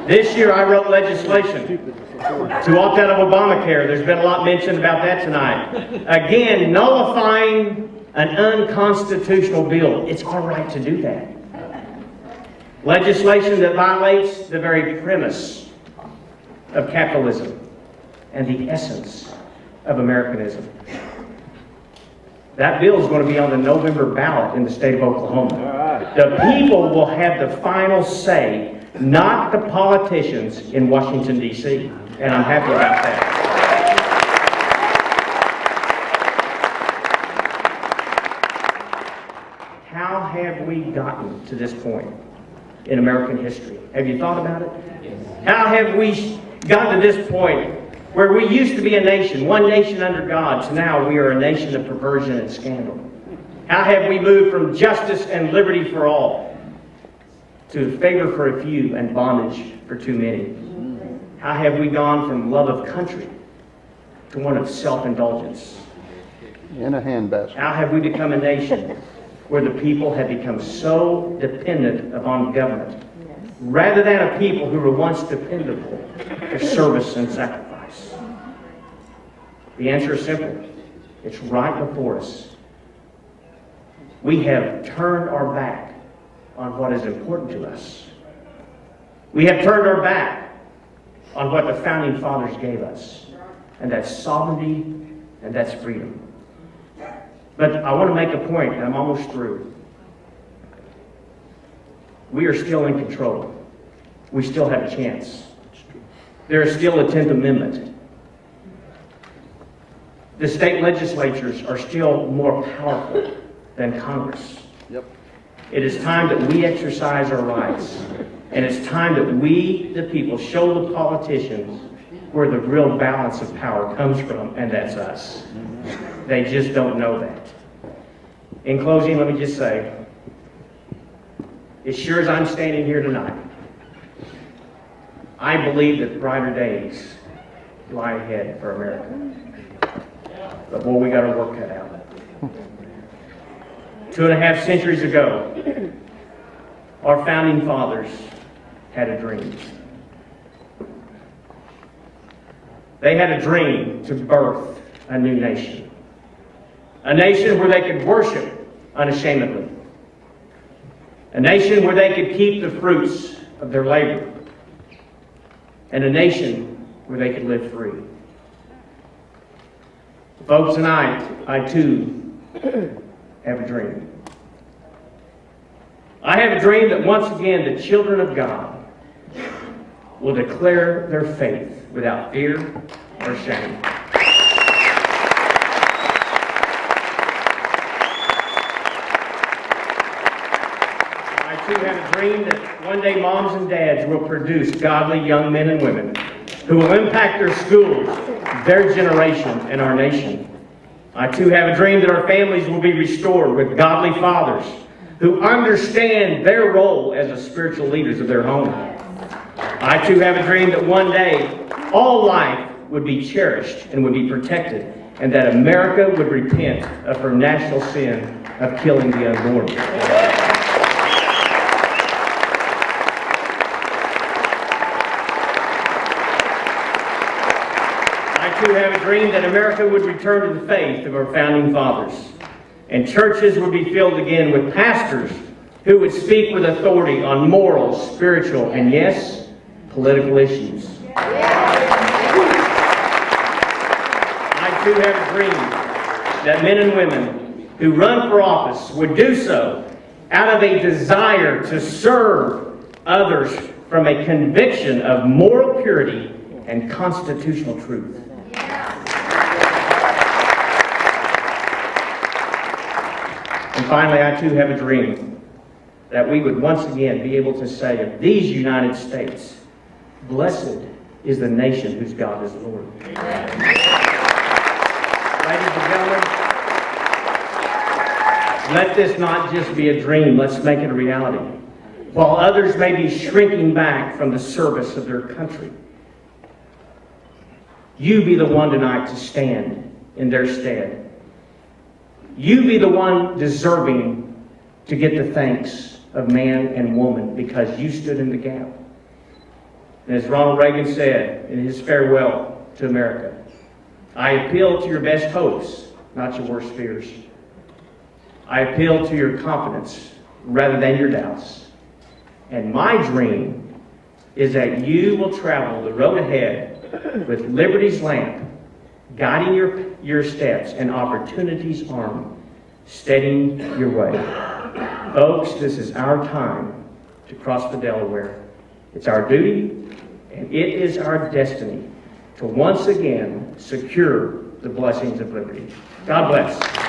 This year I wrote legislation to opt out of Obamacare. There's been a lot mentioned about that tonight. Again, nullifying an unconstitutional bill. It's our right to do that. Legislation that violates the very premise of capitalism and the essence of Americanism. That bill is going to be on the November ballot in the state of Oklahoma. The people will have the final say, not the politicians in Washington, D.C. And I'm happy about that. How have we gotten to this point in American history? Have you thought about it? How have we gotten to this point where we used to be a nation, one nation under God, to now we are a nation of perversion and scandal? How have we moved from justice and liberty for all to favor for a few and bondage for too many? How have we gone from love of country to one of self-indulgence? In a handbasket. How have we become a nation where the people have become so dependent upon government, rather than a people who were once dependable for service and sacrifice? The answer is simple. It's right before us. We have turned our back on what is important to us. We have turned our back on what the founding fathers gave us, and that's sovereignty and that's freedom. But I want to make a point, and I'm almost through. We are still in control. We still have a chance. There is still a 10th Amendment. The state legislatures are still more powerful than Congress. Yep. It is time that we exercise our rights. And it's time that we, the people, show the politicians where the real balance of power comes from, and that's us. They just don't know that. In closing, let me just say, as sure as I'm standing here tonight, I believe that brighter days lie ahead for America. But boy, we got our work cut out. 2.5 centuries ago, our founding fathers had a dream. They had a dream to birth a new nation. A nation where they could worship unashamedly. A nation where they could keep the fruits of their labor. And a nation where they could live free. Folks, tonight, I too have a dream. I have a dream that once again the children of God will declare their faith without fear or shame. I too have a dream that one day moms and dads will produce godly young men and women who will impact their schools, their generation, and our nation. I too have a dream that our families will be restored with godly fathers who understand their role as the spiritual leaders of their home. I too have a dream that one day all life would be cherished and would be protected, and that America would repent of her national sin of killing the unborn. I too have a dream that America would return to the faith of our founding fathers, and churches would be filled again with pastors who would speak with authority on moral, spiritual, and yes, political issues. I too have a dream that men and women who run for office would do so out of a desire to serve others from a conviction of moral purity and constitutional truth. And finally, I too have a dream that we would once again be able to say of these United States, blessed is the nation whose God is Lord. Ladies and gentlemen, let this not just be a dream. Let's make it a reality. While others may be shrinking back from the service of their country, you be the one tonight to stand in their stead. You be the one deserving to get the thanks of man and woman because you stood in the gap. And as Ronald Reagan said in his farewell to America, I appeal to your best hopes, not your worst fears. I appeal to your confidence rather than your doubts. And my dream is that you will travel the road ahead with liberty's lamp, guiding your steps, and opportunity's arm, steadying your way. Folks, this is our time to cross the Delaware. It's our duty, and it is our destiny to once again secure the blessings of liberty. God bless.